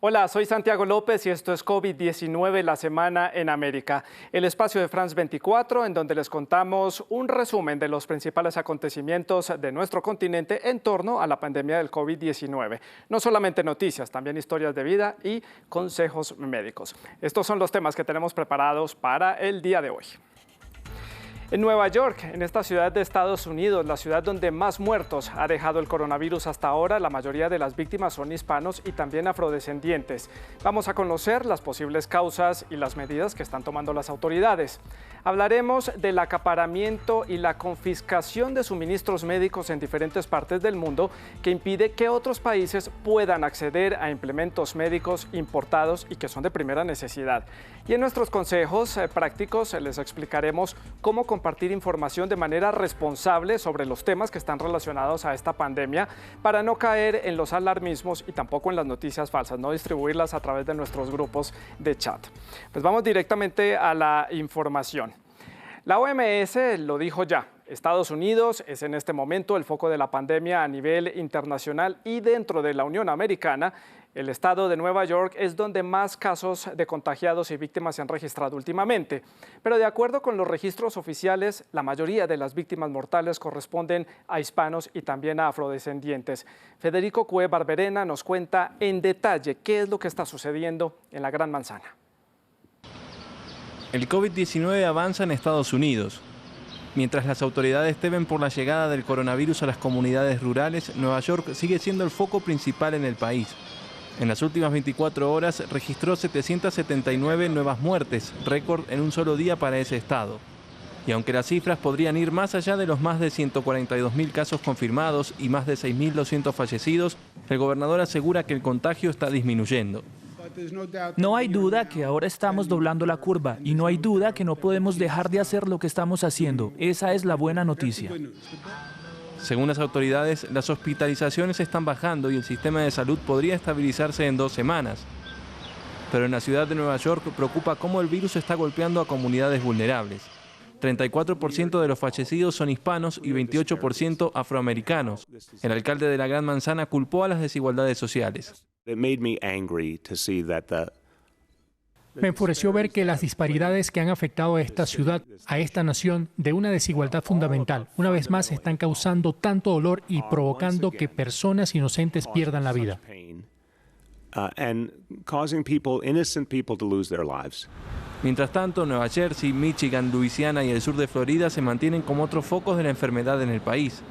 Hola, soy Santiago López y esto es COVID-19 la semana en América, el espacio de France 24 en donde les contamos un resumen de los principales acontecimientos de nuestro continente en torno a la pandemia del COVID-19. No solamente noticias, también historias de vida y consejos médicos. Estos son los temas que tenemos preparados para el día de hoy. En Nueva York, en esta ciudad de Estados Unidos, la ciudad donde más muertos ha dejado el coronavirus hasta ahora, la mayoría de las víctimas son hispanos y también afrodescendientes. Vamos a conocer las posibles causas y las medidas que están tomando las autoridades. Hablaremos del acaparamiento y la confiscación de suministros médicos en diferentes partes del mundo que impide que otros países puedan acceder a implementos médicos importados y que son de primera necesidad. Y en nuestros consejos prácticos les explicaremos cómo compartir información de manera responsable sobre los temas que están relacionados a esta pandemia para no caer en los alarmismos y tampoco en las noticias falsas, no distribuirlas a través de nuestros grupos de chat. Pues vamos directamente a la información. La OMS lo dijo ya. Estados Unidos es en este momento el foco de la pandemia a nivel internacional y dentro de la Unión Americana, el estado de Nueva York es donde más casos de contagiados y víctimas se han registrado últimamente. Pero de acuerdo con los registros oficiales, la mayoría de las víctimas mortales corresponden a hispanos y también a afrodescendientes. Federico Cue Barberena nos cuenta en detalle qué es lo que está sucediendo en la Gran Manzana. El COVID-19 avanza en Estados Unidos. Mientras las autoridades temen por la llegada del coronavirus a las comunidades rurales, Nueva York sigue siendo el foco principal en el país. En las últimas 24 horas registró 779 nuevas muertes, récord en un solo día para ese estado. Y aunque las cifras podrían ir más allá de los más de 142.000 casos confirmados y más de 6.200 fallecidos, el gobernador asegura que el contagio está disminuyendo. No hay duda que ahora estamos doblando la curva y no hay duda que no podemos dejar de hacer lo que estamos haciendo. Esa es la buena noticia. Según las autoridades, las hospitalizaciones están bajando y el sistema de salud podría estabilizarse en 2 semanas. Pero en la ciudad de Nueva York preocupa cómo el virus está golpeando a comunidades vulnerables. 34% de los fallecidos son hispanos y 28% afroamericanos. El alcalde de la Gran Manzana culpó a las desigualdades sociales. Me enfureció ver que las disparidades que han afectado a esta ciudad, a esta nación, de una desigualdad fundamental, una vez más están causando tanto dolor y provocando que personas inocentes pierdan la vida. Mientras tanto, Nueva Jersey, Michigan, Luisiana y el sur de Florida se mantienen como otros focos de la enfermedad en el país.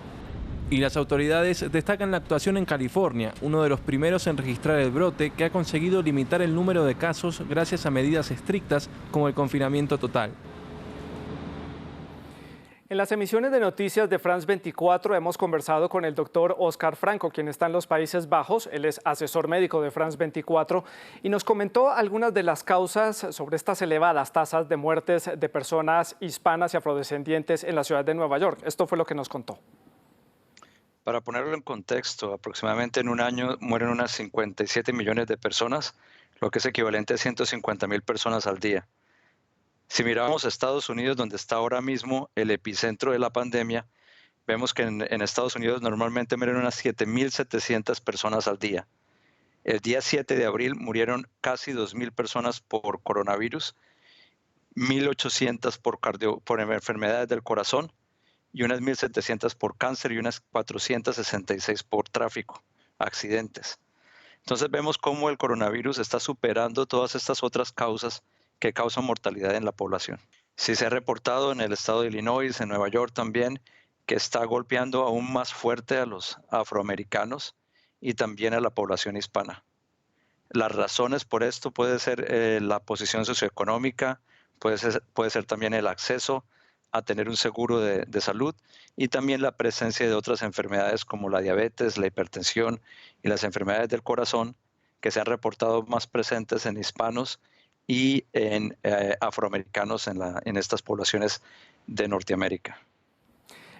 Y las autoridades destacan la actuación en California, uno de los primeros en registrar el brote, que ha conseguido limitar el número de casos gracias a medidas estrictas como el confinamiento total. En las emisiones de noticias de France 24 hemos conversado con el doctor Oscar Franco, quien está en los Países Bajos. Él es asesor médico de France 24 y nos comentó algunas de las causas sobre estas elevadas tasas de muertes de personas hispanas y afrodescendientes en la ciudad de Nueva York. Esto fue lo que nos contó. Para ponerlo en contexto, aproximadamente en un año mueren unas 57 millones de personas, lo que es equivalente a 150.000 personas al día. Si miramos a Estados Unidos, donde está ahora mismo el epicentro de la pandemia, vemos que en Estados Unidos normalmente mueren unas 7.700 personas al día. El día 7 de abril murieron casi 2.000 personas por coronavirus, 1.800 por enfermedades del corazón, y unas 1.700 por cáncer y unas 466 por tráfico, accidentes. Entonces vemos cómo el coronavirus está superando todas estas otras causas que causan mortalidad en la población. Sí se ha reportado en el estado de Illinois, en Nueva York también, que está golpeando aún más fuerte a los afroamericanos y también a la población hispana. Las razones por esto puede ser la posición socioeconómica, puede ser también el acceso a tener un seguro de salud y también la presencia de otras enfermedades como la diabetes, la hipertensión y las enfermedades del corazón que se han reportado más presentes en hispanos y en afroamericanos en estas poblaciones de Norteamérica.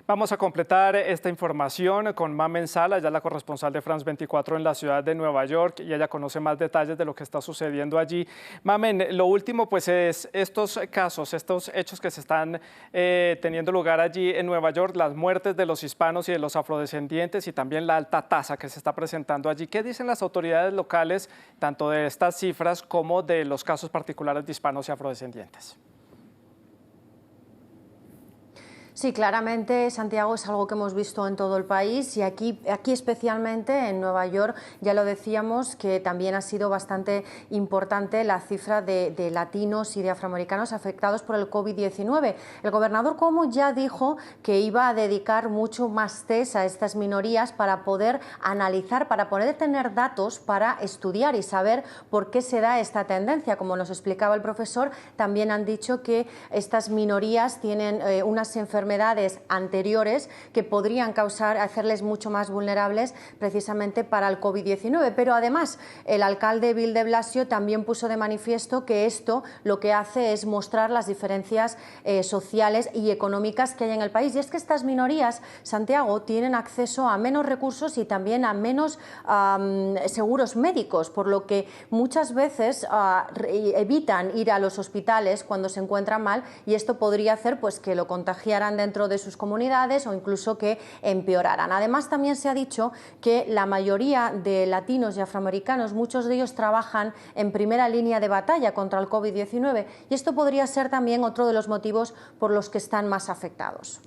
Vamos a completar esta información con Mamen Sala, ella es la corresponsal de France 24 en la ciudad de Nueva York y ella conoce más detalles de lo que está sucediendo allí. Mamen, lo último pues es estos casos, estos hechos que se están teniendo lugar allí en Nueva York, las muertes de los hispanos y de los afrodescendientes y también la alta tasa que se está presentando allí. ¿Qué dicen las autoridades locales tanto de estas cifras como de los casos particulares de hispanos y afrodescendientes? Sí, claramente, Santiago, es algo que hemos visto en todo el país y aquí especialmente en Nueva York, ya lo decíamos, que también ha sido bastante importante la cifra de latinos y de afroamericanos afectados por el COVID-19. El gobernador Cuomo ya dijo que iba a dedicar mucho más test a estas minorías para poder analizar, para poder tener datos para estudiar y saber por qué se da esta tendencia. Como nos explicaba el profesor, también han dicho que estas minorías tienen unas enfermedades anteriores que podrían hacerles mucho más vulnerables precisamente para el COVID-19. Pero además, el alcalde Bill de Blasio también puso de manifiesto que esto lo que hace es mostrar las diferencias sociales y económicas que hay en el país. Y es que estas minorías, Santiago, tienen acceso a menos recursos y también a menos seguros médicos, por lo que muchas veces evitan ir a los hospitales cuando se encuentran mal y esto podría hacer pues, que lo contagiaran dentro de sus comunidades o incluso que empeoraran. Además, también se ha dicho que la mayoría de latinos y afroamericanos, muchos de ellos trabajan en primera línea de batalla contra el COVID-19 y esto podría ser también otro de los motivos por los que están más afectados.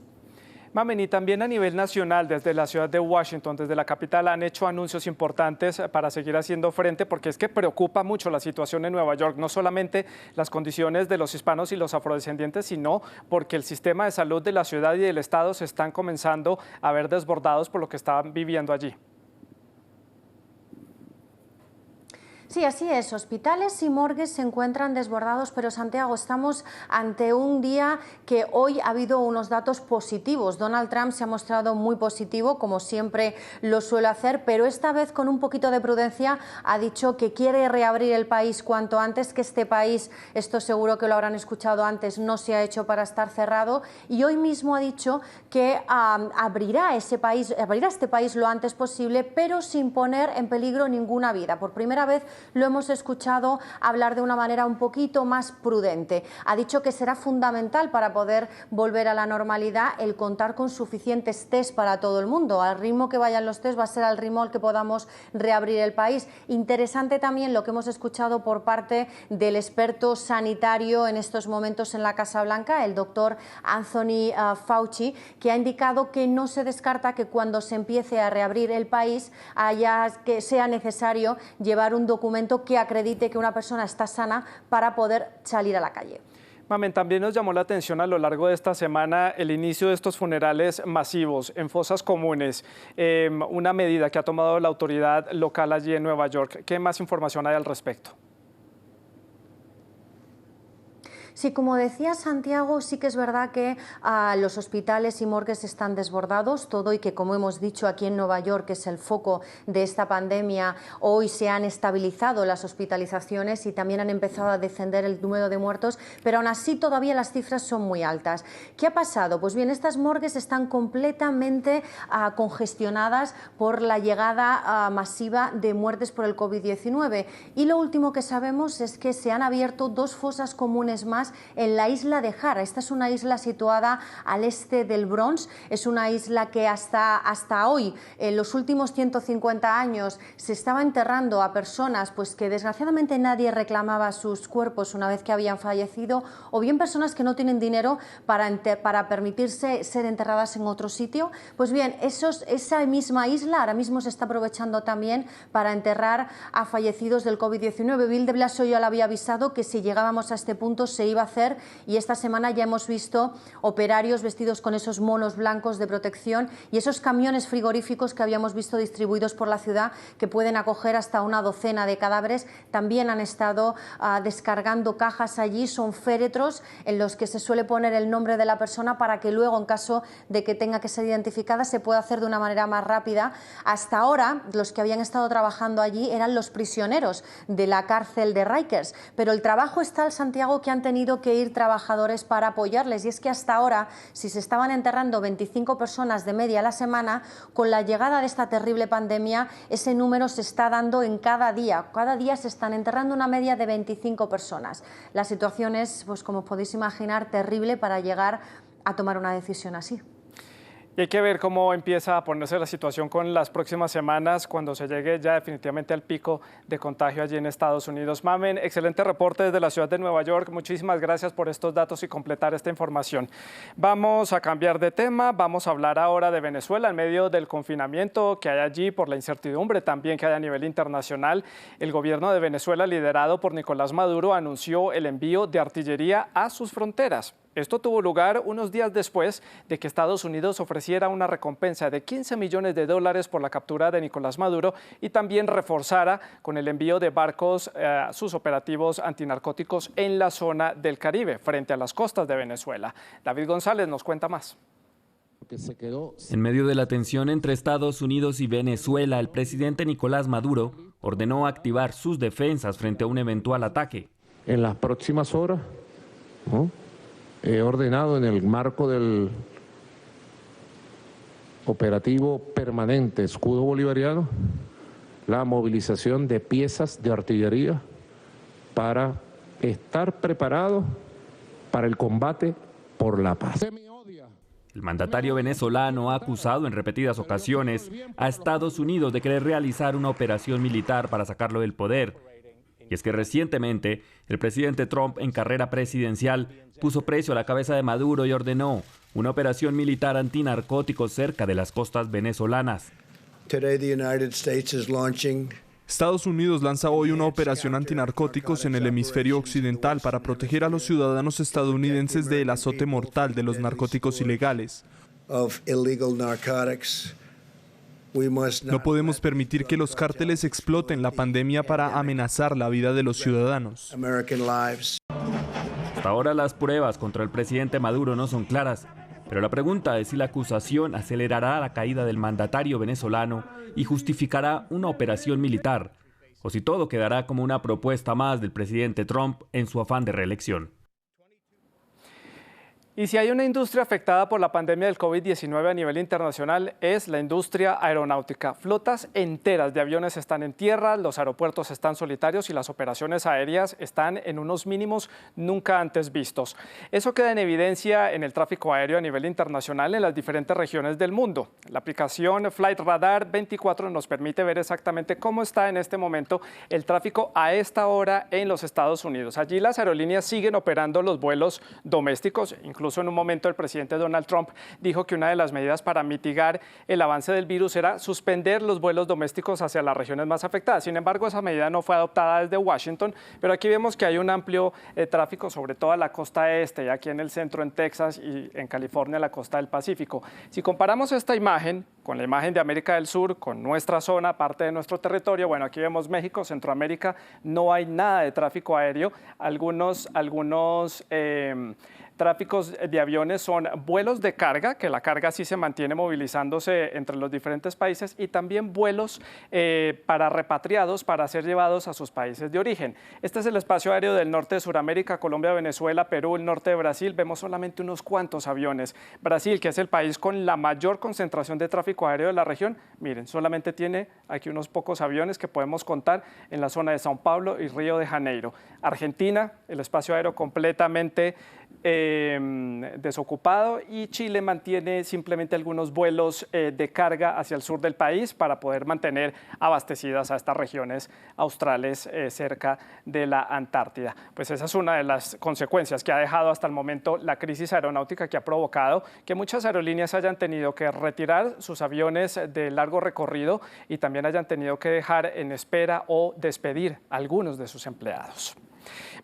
Mamen, y también a nivel nacional, desde la ciudad de Washington, desde la capital, han hecho anuncios importantes para seguir haciendo frente, porque es que preocupa mucho la situación en Nueva York, no solamente las condiciones de los hispanos y los afrodescendientes, sino porque el sistema de salud de la ciudad y del estado se están comenzando a ver desbordados por lo que están viviendo allí. Sí, así es. Hospitales y morgues se encuentran desbordados, pero Santiago, estamos ante un día que hoy ha habido unos datos positivos. Donald Trump se ha mostrado muy positivo, como siempre lo suele hacer, pero esta vez con un poquito de prudencia ha dicho que quiere reabrir el país cuanto antes, que este país, esto seguro que lo habrán escuchado antes, no se ha hecho para estar cerrado y hoy mismo ha dicho que abrirá este país lo antes posible, pero sin poner en peligro ninguna vida. Por primera vez lo hemos escuchado hablar de una manera un poquito más prudente. Ha dicho que será fundamental para poder volver a la normalidad el contar con suficientes test para todo el mundo. Al ritmo que vayan los test va a ser al ritmo al que podamos reabrir el país. Interesante también lo que hemos escuchado por parte del experto sanitario en estos momentos en la Casa Blanca, el doctor Anthony Fauci, que ha indicado que no se descarta que cuando se empiece a reabrir el país que sea necesario llevar un documento que acredite que una persona está sana para poder salir a la calle. Mamen, también nos llamó la atención a lo largo de esta semana el inicio de estos funerales masivos en fosas comunes, una medida que ha tomado la autoridad local allí en Nueva York. ¿Qué más información hay al respecto? Sí, como decía Santiago, sí que es verdad que los hospitales y morgues están desbordados, todo y que, como hemos dicho, aquí en Nueva York, que es el foco de esta pandemia, hoy se han estabilizado las hospitalizaciones y también han empezado a descender el número de muertos, pero aún así todavía las cifras son muy altas. ¿Qué ha pasado? Pues bien, estas morgues están completamente congestionadas por la llegada masiva de muertes por el COVID-19 y lo último que sabemos es que se han abierto 2 fosas comunes más en la isla de Hara. Esta es una isla situada al este del Bronx, es una isla que hasta hoy, en los últimos 150 años, se estaba enterrando a personas pues que desgraciadamente nadie reclamaba sus cuerpos una vez que habían fallecido, o bien personas que no tienen dinero para permitirse ser enterradas en otro sitio. Pues bien, esa misma isla ahora mismo se está aprovechando también para enterrar a fallecidos del COVID-19. Bill de Blasio ya lo había avisado que si llegábamos a este punto se iba a hacer y esta semana ya hemos visto operarios vestidos con esos monos blancos de protección y esos camiones frigoríficos que habíamos visto distribuidos por la ciudad que pueden acoger hasta una docena de cadáveres. También han estado descargando cajas allí, son féretros en los que se suele poner el nombre de la persona para que luego, en caso de que tenga que ser identificada, se pueda hacer de una manera más rápida. Hasta ahora, los que habían estado trabajando allí eran los prisioneros de la cárcel de Rikers, pero el trabajo está, Santiago, que han tenido tenido que ir trabajadores para apoyarles. Y es que hasta ahora, si se estaban enterrando 25 personas de media a la semana, con la llegada de esta terrible pandemia, ese número se está dando en cada día. Cada día se están enterrando una media de 25 personas. La situación es, pues como podéis imaginar, terrible para llegar a tomar una decisión así. Y hay que ver cómo empieza a ponerse la situación con las próximas semanas cuando se llegue ya definitivamente al pico de contagio allí en Estados Unidos. Mamen, excelente reporte desde la ciudad de Nueva York. Muchísimas gracias por estos datos y completar esta información. Vamos a cambiar de tema. Vamos a hablar ahora de Venezuela en medio del confinamiento que hay allí por la incertidumbre también que hay a nivel internacional. El gobierno de Venezuela, liderado por Nicolás Maduro, anunció el envío de artillería a sus fronteras. Esto tuvo lugar unos días después de que Estados Unidos ofreciera una recompensa de $15 millones por la captura de Nicolás Maduro y también reforzara con el envío de barcos sus operativos antinarcóticos en la zona del Caribe, frente a las costas de Venezuela. David González nos cuenta más. En medio de la tensión entre Estados Unidos y Venezuela, el presidente Nicolás Maduro ordenó activar sus defensas frente a un eventual ataque. En las próximas horas, ¿no?, he ordenado en el marco del operativo permanente Escudo Bolivariano la movilización de piezas de artillería para estar preparados para el combate por la paz. El mandatario venezolano ha acusado en repetidas ocasiones a Estados Unidos de querer realizar una operación militar para sacarlo del poder. Y es que recientemente el presidente Trump, en carrera presidencial, puso precio a la cabeza de Maduro y ordenó una operación militar antinarcóticos cerca de las costas venezolanas. Estados Unidos lanza hoy una operación antinarcóticos en el hemisferio occidental para proteger a los ciudadanos estadounidenses del azote mortal de los narcóticos ilegales. No podemos permitir que los cárteles exploten la pandemia para amenazar la vida de los ciudadanos. Hasta ahora las pruebas contra el presidente Maduro no son claras, pero la pregunta es si la acusación acelerará la caída del mandatario venezolano y justificará una operación militar, o si todo quedará como una propuesta más del presidente Trump en su afán de reelección. Y si hay una industria afectada por la pandemia del COVID-19 a nivel internacional es la industria aeronáutica. Flotas enteras de aviones están en tierra, los aeropuertos están solitarios y las operaciones aéreas están en unos mínimos nunca antes vistos. Eso queda en evidencia en el tráfico aéreo a nivel internacional en las diferentes regiones del mundo. La aplicación Flight Radar 24 nos permite ver exactamente cómo está en este momento el tráfico a esta hora en los Estados Unidos. Allí las aerolíneas siguen operando los vuelos domésticos. Incluso en un momento el presidente Donald Trump dijo que una de las medidas para mitigar el avance del virus era suspender los vuelos domésticos hacia las regiones más afectadas. Sin embargo, esa medida no fue adoptada desde Washington, pero aquí vemos que hay un amplio tráfico, sobre todo a la costa este, y aquí en el centro en Texas y en California, la costa del Pacífico. Si comparamos esta imagen con la imagen de América del Sur, con nuestra zona, parte de nuestro territorio, bueno, aquí vemos México, Centroamérica, no hay nada de tráfico aéreo. Algunos tráficos de aviones son vuelos de carga, que la carga sí se mantiene movilizándose entre los diferentes países, y también vuelos para repatriados para ser llevados a sus países de origen. Este es el espacio aéreo del norte de Sudamérica, Colombia, Venezuela, Perú, el norte de Brasil. Vemos solamente unos cuantos aviones. Brasil, que es el país con la mayor concentración de tráfico aéreo de la región, miren, solamente tiene aquí unos pocos aviones que podemos contar en la zona de São Paulo y Río de Janeiro. Argentina, el espacio aéreo completamente desocupado, y Chile mantiene simplemente algunos vuelos de carga hacia el sur del país para poder mantener abastecidas a estas regiones australes cerca de la Antártida. Pues esa es una de las consecuencias que ha dejado hasta el momento la crisis aeronáutica, que ha provocado que muchas aerolíneas hayan tenido que retirar sus aviones de largo recorrido y también hayan tenido que dejar en espera o despedir a algunos de sus empleados.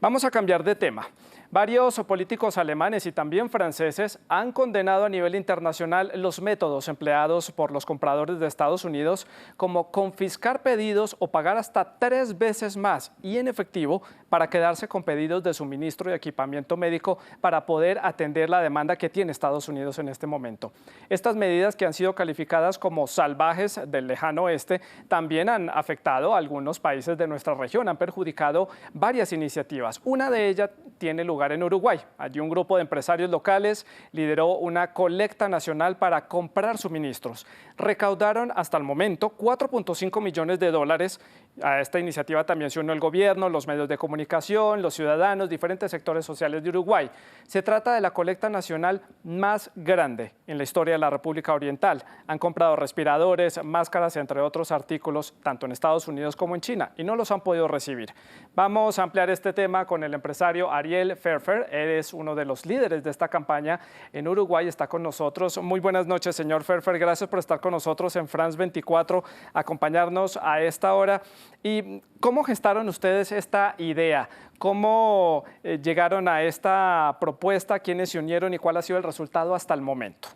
Vamos a cambiar de tema. Varios políticos alemanes y también franceses han condenado a nivel internacional los métodos empleados por los compradores de Estados Unidos, como confiscar pedidos o pagar hasta 3 veces más y en efectivo para quedarse con pedidos de suministro y equipamiento médico para poder atender la demanda que tiene Estados Unidos en este momento. Estas medidas, que han sido calificadas como salvajes del lejano oeste, también han afectado a algunos países de nuestra región, han perjudicado varias iniciativas. Una de ellas tiene lugar lugar en Uruguay. Allí un grupo de empresarios locales lideró una colecta nacional para comprar suministros. Recaudaron hasta el momento 4.5 millones de dólares. A esta iniciativa también se unió el gobierno, los medios de comunicación, los ciudadanos, diferentes sectores sociales de Uruguay. Se trata de la colecta nacional más grande en la historia de la República Oriental. Han comprado respiradores, máscaras, entre otros artículos, tanto en Estados Unidos como en China, y no los han podido recibir. Vamos a ampliar este tema con el empresario Ariel Ferfer. Él es uno de los líderes de esta campaña en Uruguay, está con nosotros. Muy buenas noches, señor Ferfer. Gracias por estar con nosotros en France 24, acompañarnos a esta hora. ¿Y cómo gestaron ustedes esta idea? ¿Cómo llegaron a esta propuesta? ¿Quiénes se unieron y cuál ha sido el resultado hasta el momento?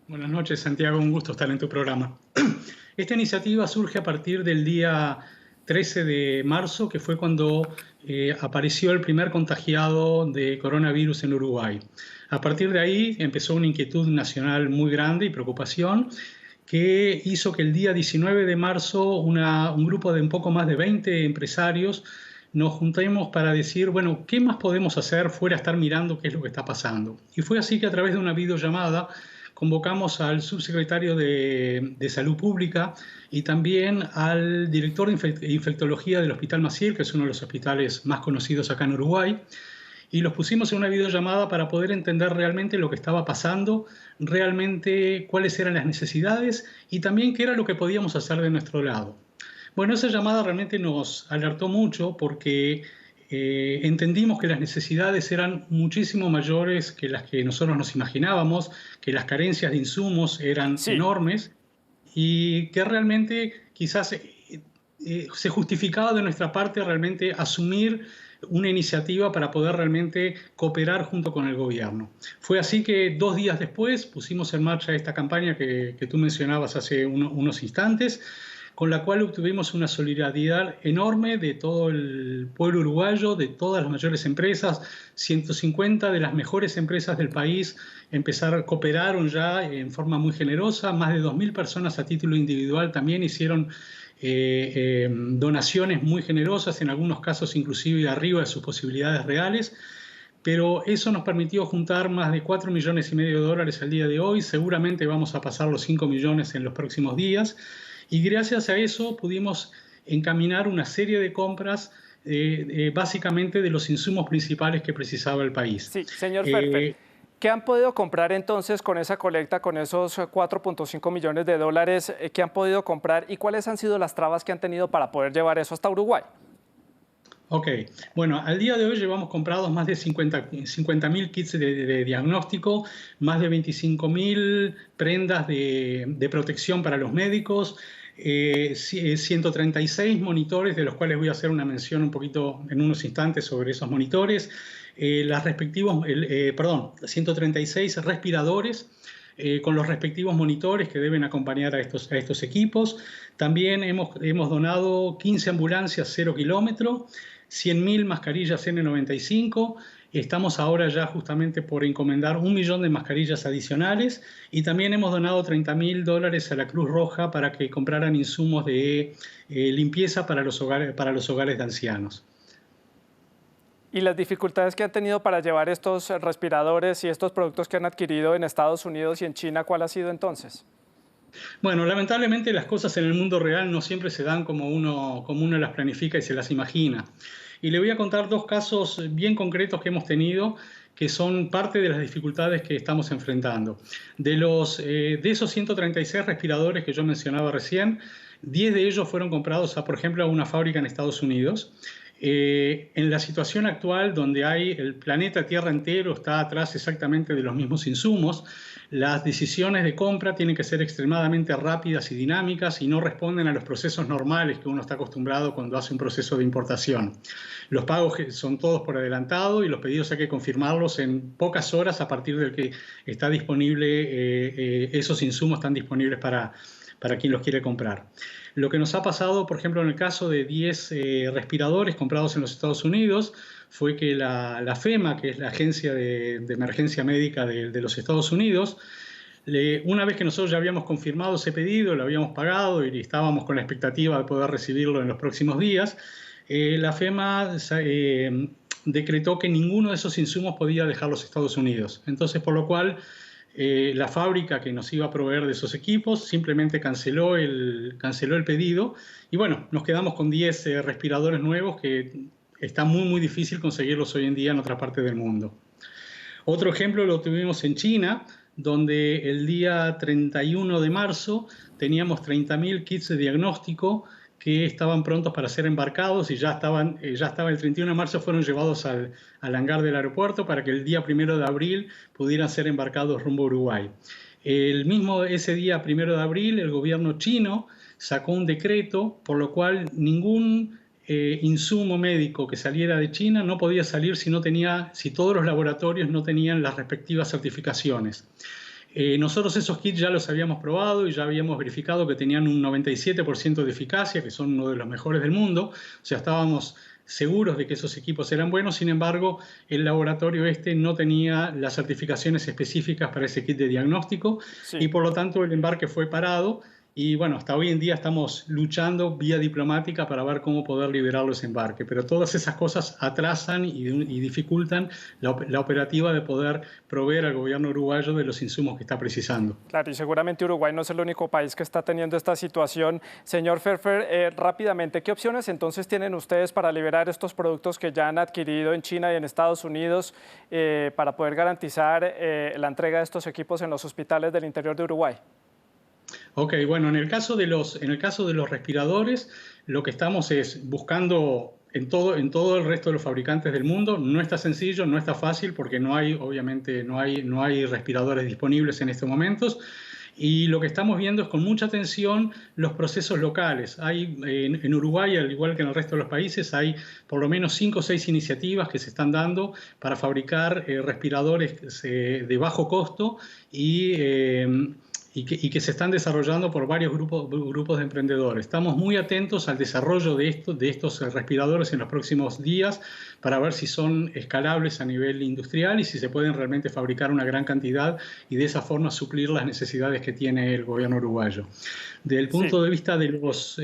Buenas noches, Santiago. Un gusto estar en tu programa. Esta iniciativa surge a partir del día 13 de marzo, que fue cuando apareció el primer contagiado de coronavirus en Uruguay. A partir de ahí empezó una inquietud nacional muy grande y preocupación, que hizo que el día 19 de marzo un grupo de un poco más de 20 empresarios nos juntemos para decir, bueno, ¿qué más podemos hacer fuera de estar mirando qué es lo que está pasando? Y fue así que a través de una videollamada convocamos al subsecretario de Salud Pública y también al director de infectología del Hospital Maciel, que es uno de los hospitales más conocidos acá en Uruguay, y los pusimos en una videollamada para poder entender realmente lo que estaba pasando, realmente cuáles eran las necesidades y también qué era lo que podíamos hacer de nuestro lado. Bueno, esa llamada realmente nos alertó mucho porque entendimos que las necesidades eran muchísimo mayores que las que nosotros nos imaginábamos, que las carencias de insumos eran enormes y que realmente quizás se justificaba de nuestra parte realmente asumir una iniciativa para poder realmente cooperar junto con el gobierno. Fue así que 2 días después pusimos en marcha esta campaña que tú mencionabas hace unos instantes, con la cual obtuvimos una solidaridad enorme de todo el pueblo uruguayo, de todas las mayores empresas. 150 de las mejores empresas del país cooperaron ya en forma muy generosa. Más de 2.000 personas a título individual también hicieron donaciones muy generosas, en algunos casos inclusive arriba de sus posibilidades reales. Pero eso nos permitió juntar más de 4,5 millones de dólares al día de hoy. Seguramente vamos a pasar los 5 millones en los próximos días. Y gracias a eso pudimos encaminar una serie de compras básicamente de los insumos principales que precisaba el país. Sí, señor Ferfer, ¿qué han podido comprar entonces con esa colecta, con esos 4.5 millones de dólares? ¿Qué han podido comprar y cuáles han sido las trabas que han tenido para poder llevar eso hasta Uruguay? Ok, bueno, al día de hoy llevamos comprados más de 50.000 kits de diagnóstico, más de 25.000 prendas de protección para los médicos, 136 monitores, de los cuales voy a hacer una mención un poquito en unos instantes sobre esos monitores, 136 respiradores, con los respectivos monitores que deben acompañar a estos equipos. También hemos donado 15 ambulancias 0 kilómetro, 100.000 mascarillas N95. Estamos ahora ya justamente por encomendar 1 millón de mascarillas adicionales y también hemos donado $30.000 a la Cruz Roja para que compraran insumos de limpieza para los hogares de ancianos. ¿Y las dificultades que han tenido para llevar estos respiradores y estos productos que han adquirido en Estados Unidos y en China, cuál ha sido entonces? Bueno, lamentablemente las cosas en el mundo real no siempre se dan como uno las planifica y se las imagina. Y le voy a contar 2 casos bien concretos que hemos tenido, que son parte de las dificultades que estamos enfrentando. De esos 136 respiradores que yo mencionaba recién, 10 de ellos fueron comprados, por ejemplo, a una fábrica en Estados Unidos. En la situación actual, donde el planeta Tierra entero está atrás exactamente de los mismos insumos, las decisiones de compra tienen que ser extremadamente rápidas y dinámicas y no responden a los procesos normales que uno está acostumbrado cuando hace un proceso de importación. Los pagos son todos por adelantado y los pedidos hay que confirmarlos en pocas horas a partir del que está disponible, esos insumos están disponibles para quien los quiere comprar. Lo que nos ha pasado, por ejemplo, en el caso de 10 respiradores comprados en los Estados Unidos, fue que la FEMA, que es la Agencia de Emergencia Médica de los Estados Unidos, una vez que nosotros ya habíamos confirmado ese pedido, lo habíamos pagado y estábamos con la expectativa de poder recibirlo en los próximos días, la FEMA decretó que ninguno de esos insumos podía dejar los Estados Unidos. Entonces, por lo cual, la fábrica que nos iba a proveer de esos equipos simplemente canceló el pedido y bueno, nos quedamos con 10 respiradores nuevos que está muy difícil conseguirlos hoy en día en otras partes del mundo. Otro ejemplo lo tuvimos en China, donde el día 31 de marzo teníamos 30.000 kits de diagnóstico que estaban prontos para ser embarcados y ya estaban el 31 de marzo fueron llevados al hangar del aeropuerto para que el día 1 de abril pudieran ser embarcados rumbo a Uruguay. Ese día 1 de abril el gobierno chino sacó un decreto por lo cual ningún insumo médico que saliera de China no podía salir si todos los laboratorios no tenían las respectivas certificaciones. Nosotros esos kits ya los habíamos probado y ya habíamos verificado que tenían un 97% de eficacia, que son uno de los mejores del mundo, o sea, estábamos seguros de que esos equipos eran buenos. Sin embargo, el laboratorio no tenía las certificaciones específicas para ese kit de diagnóstico y por lo tanto el embarque fue parado. Y bueno, hasta hoy en día estamos luchando vía diplomática para ver cómo poder liberar los embarques. Pero todas esas cosas atrasan y dificultan la operativa de poder proveer al gobierno uruguayo de los insumos que está precisando. Claro, y seguramente Uruguay no es el único país que está teniendo esta situación. Señor Pfeffer, rápidamente, ¿qué opciones entonces tienen ustedes para liberar estos productos que ya han adquirido en China y en Estados Unidos para poder garantizar la entrega de estos equipos en los hospitales del interior de Uruguay? Ok, bueno, en el caso de los respiradores, lo que estamos es buscando en todo el resto de los fabricantes del mundo. No está sencillo, no está fácil, porque obviamente no hay respiradores disponibles en estos momentos. Y lo que estamos viendo es con mucha atención los procesos locales. En Uruguay, al igual que en el resto de los países, hay por lo menos 5 o 6 iniciativas que se están dando para fabricar respiradores de bajo costo y que se están desarrollando por varios grupos de emprendedores. Estamos muy atentos al desarrollo de estos respiradores en los próximos días para ver si son escalables a nivel industrial y si se pueden realmente fabricar una gran cantidad y de esa forma suplir las necesidades que tiene el gobierno uruguayo. Desde el punto de vista de los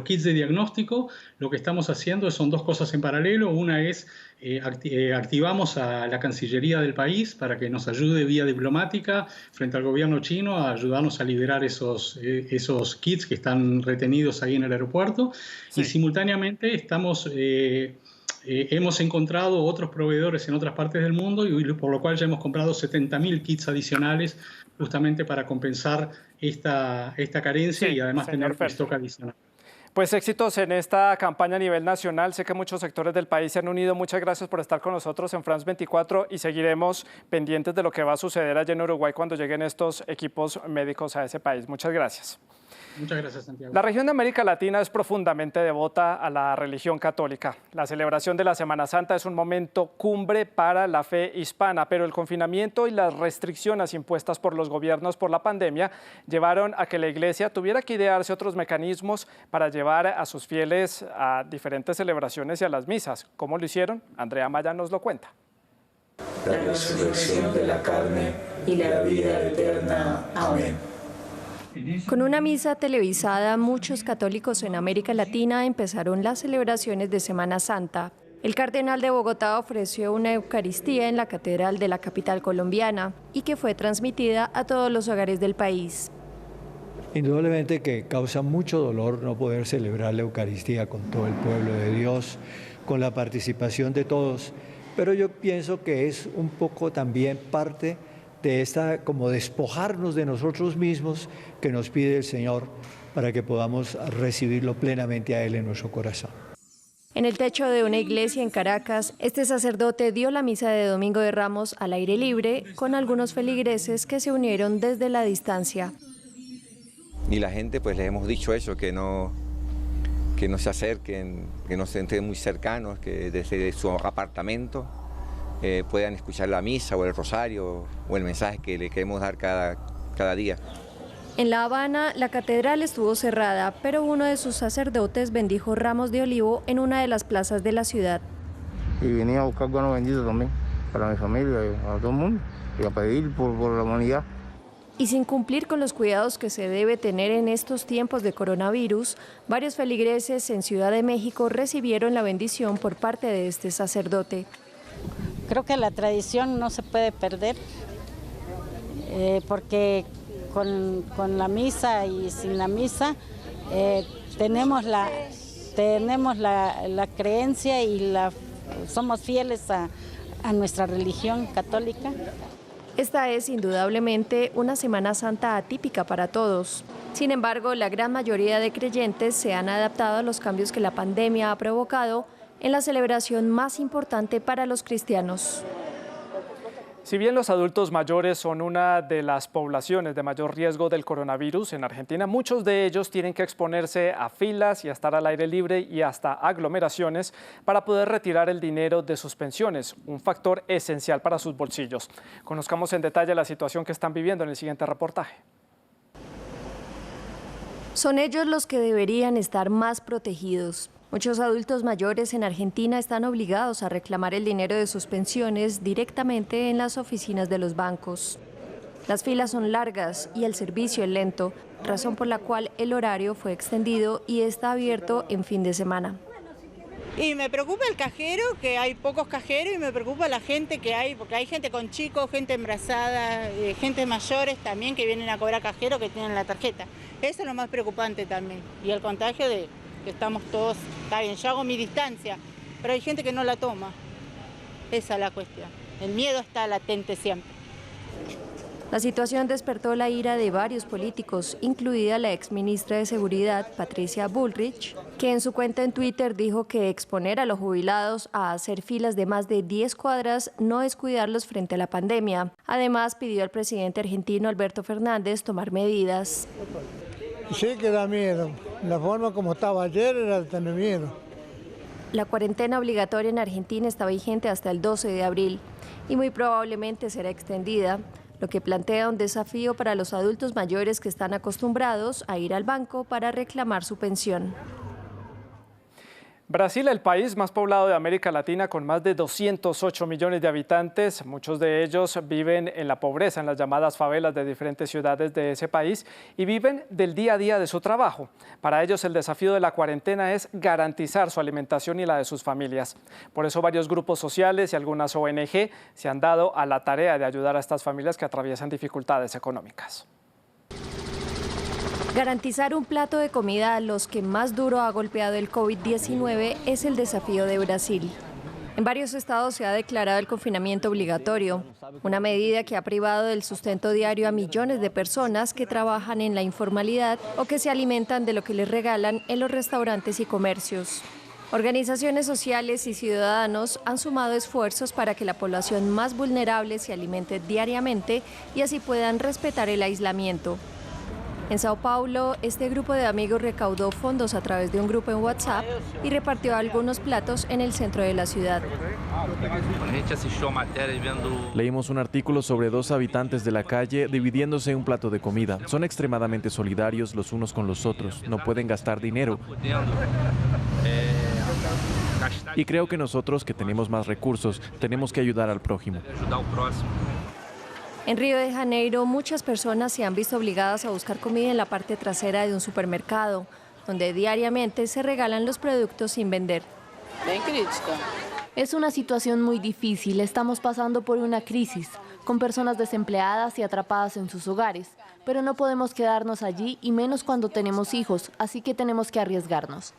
kits de diagnóstico, lo que estamos haciendo son 2 cosas en paralelo. Una es activamos a la Cancillería del país para que nos ayude vía diplomática frente al gobierno chino a ayudarnos a liberar esos kits que están retenidos ahí en el aeropuerto. Y simultáneamente hemos encontrado otros proveedores en otras partes del mundo y por lo cual ya hemos comprado 70.000 kits adicionales justamente para compensar esta carencia y además tener stock adicional. Pues éxitos en esta campaña a nivel nacional. Sé que muchos sectores del país se han unido. Muchas gracias por estar con nosotros en France 24 y seguiremos pendientes de lo que va a suceder allá en Uruguay cuando lleguen estos equipos médicos a ese país. Muchas gracias. Muchas gracias, Santiago. La región de América Latina es profundamente devota a la religión católica. La celebración de la Semana Santa es un momento cumbre para la fe hispana, pero el confinamiento y las restricciones impuestas por los gobiernos por la pandemia llevaron a que la Iglesia tuviera que idearse otros mecanismos para llevar a sus fieles a diferentes celebraciones y a las misas. ¿Cómo lo hicieron? Andrea Maya nos lo cuenta. La resurrección de la carne y la vida eterna. Amén. Con una misa televisada, muchos católicos en América Latina empezaron las celebraciones de Semana Santa. El cardenal de Bogotá ofreció una Eucaristía en la catedral de la capital colombiana y que fue transmitida a todos los hogares del país. Indudablemente que causa mucho dolor no poder celebrar la Eucaristía con todo el pueblo de Dios, con la participación de todos, pero yo pienso que es un poco también parte de esta, como despojarnos de nosotros mismos que nos pide el Señor para que podamos recibirlo plenamente a Él en nuestro corazón. En el techo de una iglesia en Caracas, este sacerdote dio la misa de Domingo de Ramos al aire libre con algunos feligreses que se unieron desde la distancia. Y la gente pues les hemos dicho eso, que no se acerquen, que no se entren muy cercanos, que desde su apartamento puedan escuchar la misa o el rosario o el mensaje que le queremos dar cada día. En La Habana, la catedral estuvo cerrada, pero uno de sus sacerdotes bendijo ramos de olivo en una de las plazas de la ciudad. Y venía a buscar guano bendito también para mi familia y a todo el mundo y a pedir por la humanidad. Y sin cumplir con los cuidados que se debe tener en estos tiempos de coronavirus, varios feligreses en Ciudad de México recibieron la bendición por parte de este sacerdote. Creo que la tradición no se puede perder, porque con la misa y sin la misa tenemos la creencia y somos fieles a nuestra religión católica. Esta es indudablemente una Semana Santa atípica para todos. Sin embargo, la gran mayoría de creyentes se han adaptado a los cambios que la pandemia ha provocado en la celebración más importante para los cristianos. Si bien los adultos mayores son una de las poblaciones de mayor riesgo del coronavirus en Argentina, muchos de ellos tienen que exponerse a filas y a estar al aire libre y hasta aglomeraciones para poder retirar el dinero de sus pensiones, un factor esencial para sus bolsillos. Conozcamos en detalle la situación que están viviendo en el siguiente reportaje. Son ellos los que deberían estar más protegidos. Muchos adultos mayores en Argentina están obligados a reclamar el dinero de sus pensiones directamente en las oficinas de los bancos. Las filas son largas y el servicio es lento, razón por la cual el horario fue extendido y está abierto en fin de semana. Y me preocupa el cajero, que hay pocos cajeros, y me preocupa la gente que hay, porque hay gente con chicos, gente embarazada, gente mayores también que vienen a cobrar cajero que tienen la tarjeta. Eso es lo más preocupante también. Y el contagio de que estamos todos, está bien, yo hago mi distancia, pero hay gente que no la toma. Esa es la cuestión. El miedo está latente siempre. La situación despertó la ira de varios políticos, incluida la exministra de Seguridad, Patricia Bullrich, que en su cuenta en Twitter dijo que exponer a los jubilados a hacer filas de más de 10 cuadras no es cuidarlos frente a la pandemia. Además, pidió al presidente argentino Alberto Fernández tomar medidas. Sí que da miedo. La forma como estaba ayer era de tener miedo. La cuarentena obligatoria en Argentina está vigente hasta el 12 de abril y muy probablemente será extendida, lo que plantea un desafío para los adultos mayores que están acostumbrados a ir al banco para reclamar su pensión. Brasil, el país más poblado de América Latina con más de 208 millones de habitantes, muchos de ellos viven en la pobreza, en las llamadas favelas de diferentes ciudades de ese país y viven del día a día de su trabajo. Para ellos el desafío de la cuarentena es garantizar su alimentación y la de sus familias. Por eso varios grupos sociales y algunas ONG se han dado a la tarea de ayudar a estas familias que atraviesan dificultades económicas. Garantizar un plato de comida a los que más duro ha golpeado el COVID-19 es el desafío de Brasil. En varios estados se ha declarado el confinamiento obligatorio, una medida que ha privado del sustento diario a millones de personas que trabajan en la informalidad o que se alimentan de lo que les regalan en los restaurantes y comercios. Organizaciones sociales y ciudadanos han sumado esfuerzos para que la población más vulnerable se alimente diariamente y así puedan respetar el aislamiento. En Sao Paulo, este grupo de amigos recaudó fondos a través de un grupo en WhatsApp y repartió algunos platos en el centro de la ciudad. Leímos un artículo sobre 2 habitantes de la calle dividiéndose un plato de comida. Son extremadamente solidarios los unos con los otros, no pueden gastar dinero. Y creo que nosotros, que tenemos más recursos, tenemos que ayudar al prójimo. En Río de Janeiro, muchas personas se han visto obligadas a buscar comida en la parte trasera de un supermercado, donde diariamente se regalan los productos sin vender. Es una situación muy difícil, estamos pasando por una crisis, con personas desempleadas y atrapadas en sus hogares, pero no podemos quedarnos allí y menos cuando tenemos hijos, así que tenemos que arriesgarnos.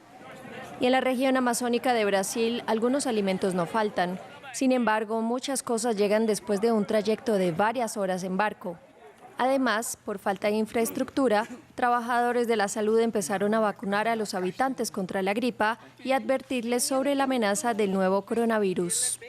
Y en la región amazónica de Brasil, algunos alimentos no faltan. Sin embargo, muchas cosas llegan después de un trayecto de varias horas en barco. Además, por falta de infraestructura, trabajadores de la salud empezaron a vacunar a los habitantes contra la gripa y advertirles sobre la amenaza del nuevo coronavirus.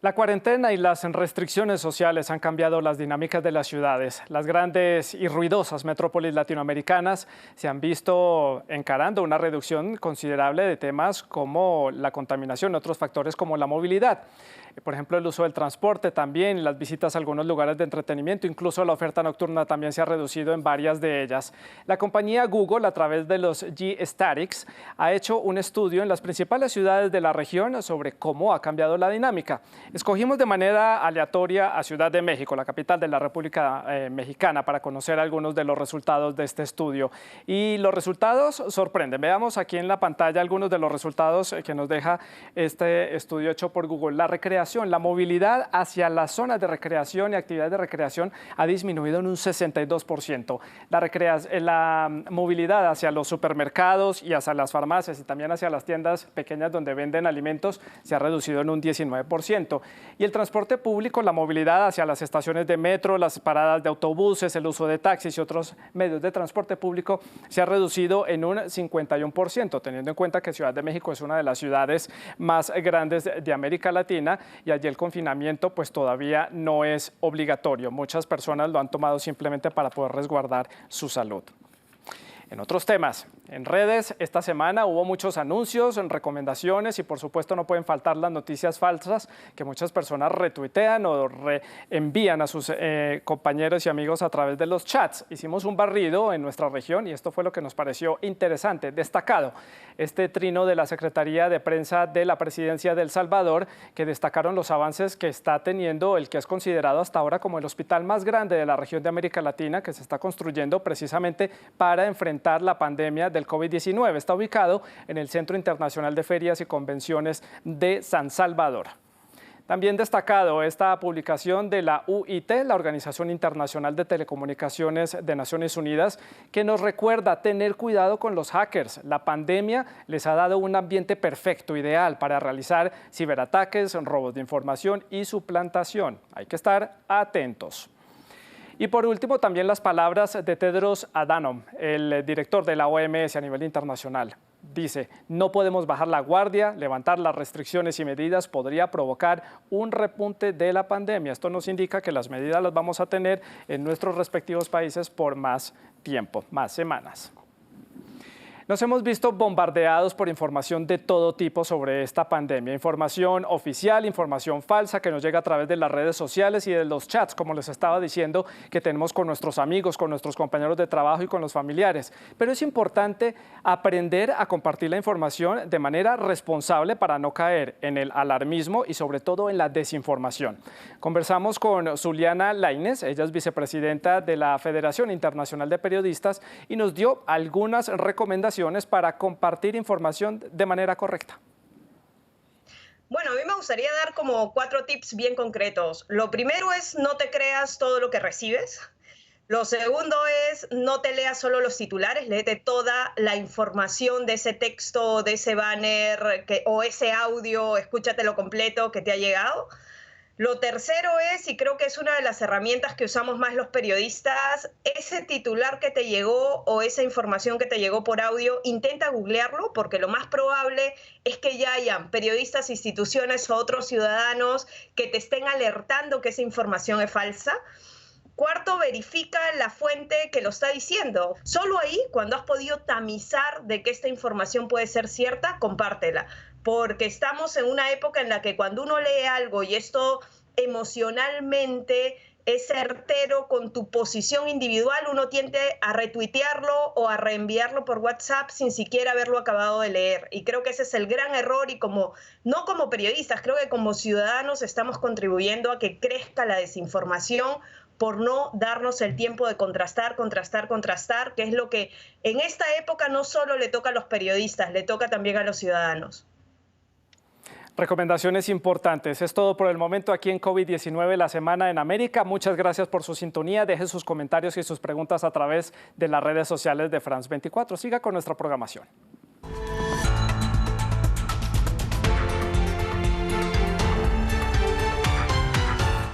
La cuarentena y las restricciones sociales han cambiado las dinámicas de las ciudades. Las grandes y ruidosas metrópolis latinoamericanas se han visto encarando una reducción considerable de temas como la contaminación y otros factores como la movilidad. Por ejemplo, el uso del transporte también, las visitas a algunos lugares de entretenimiento, incluso la oferta nocturna también se ha reducido en varias de ellas. La compañía Google, a través de los G-Statics, ha hecho un estudio en las principales ciudades de la región sobre cómo ha cambiado la dinámica. Escogimos de manera aleatoria a Ciudad de México, la capital de la República Mexicana, para conocer algunos de los resultados de este estudio. Y los resultados sorprenden. Veamos aquí en la pantalla algunos de los resultados que nos deja este estudio hecho por Google. La recreación, la movilidad hacia las zonas de recreación y actividades de recreación ha disminuido en un 62%. La movilidad hacia los supermercados y hacia las farmacias y también hacia las tiendas pequeñas donde venden alimentos se ha reducido en un 19%. Y el transporte público, la movilidad hacia las estaciones de metro, las paradas de autobuses, el uso de taxis y otros medios de transporte público se ha reducido en un 51%, teniendo en cuenta que Ciudad de México es una de las ciudades más grandes de América Latina y allí el confinamiento pues todavía no es obligatorio. Muchas personas lo han tomado simplemente para poder resguardar su salud. En otros temas, en redes esta semana hubo muchos anuncios, recomendaciones y por supuesto no pueden faltar las noticias falsas que muchas personas retuitean o reenvían a sus compañeros y amigos a través de los chats. Hicimos un barrido en nuestra región y esto fue lo que nos pareció interesante, destacado. Este trino de la Secretaría de Prensa de la Presidencia de El Salvador, que destacaron los avances que está teniendo el que es considerado hasta ahora como el hospital más grande de la región de América Latina, que se está construyendo precisamente para enfrentar la pandemia del COVID-19. Está ubicado en el Centro Internacional de Ferias y Convenciones de San Salvador. También destacado esta publicación de la UIT, la Organización Internacional de Telecomunicaciones de Naciones Unidas, que nos recuerda tener cuidado con los hackers. La pandemia les ha dado un ambiente perfecto, ideal para realizar ciberataques, robos de información y suplantación. Hay que estar atentos. Y por último, también las palabras de Tedros Adhanom, el director de la OMS a nivel internacional. Dice, no podemos bajar la guardia, levantar las restricciones y medidas podría provocar un repunte de la pandemia. Esto nos indica que las medidas las vamos a tener en nuestros respectivos países por más tiempo, más semanas. Nos hemos visto bombardeados por información de todo tipo sobre esta pandemia. Información oficial, información falsa que nos llega a través de las redes sociales y de los chats, como les estaba diciendo, que tenemos con nuestros amigos, con nuestros compañeros de trabajo y con los familiares. Pero es importante aprender a compartir la información de manera responsable para no caer en el alarmismo y sobre todo en la desinformación. Conversamos con Zuliana Lainez, ella es vicepresidenta de la Federación Internacional de Periodistas y nos dio algunas recomendaciones para compartir información de manera correcta. Bueno, a mí me gustaría dar como 4 tips bien concretos. Lo primero es no te creas todo lo que recibes. Lo segundo es no te leas solo los titulares, léete toda la información de ese texto, de ese banner o ese audio, escúchatelo completo que te ha llegado. Lo tercero es, y creo que es una de las herramientas que usamos más los periodistas, ese titular que te llegó o esa información que te llegó por audio, intenta googlearlo porque lo más probable es que ya hayan periodistas, instituciones o otros ciudadanos que te estén alertando que esa información es falsa. Cuarto, verifica la fuente que lo está diciendo. Solo ahí, cuando has podido tamizar de que esta información puede ser cierta, compártela. Porque estamos en una época en la que cuando uno lee algo y esto emocionalmente es certero con tu posición individual, uno tiende a retuitearlo o a reenviarlo por WhatsApp sin siquiera haberlo acabado de leer. Y creo que ese es el gran error y no como periodistas, creo que como ciudadanos estamos contribuyendo a que crezca la desinformación por no darnos el tiempo de contrastar, que es lo que en esta época no solo le toca a los periodistas, le toca también a los ciudadanos. Recomendaciones importantes. Es todo por el momento aquí en COVID-19, la semana en América. Muchas gracias por su sintonía. Deje sus comentarios y sus preguntas a través de las redes sociales de France 24. Siga con nuestra programación.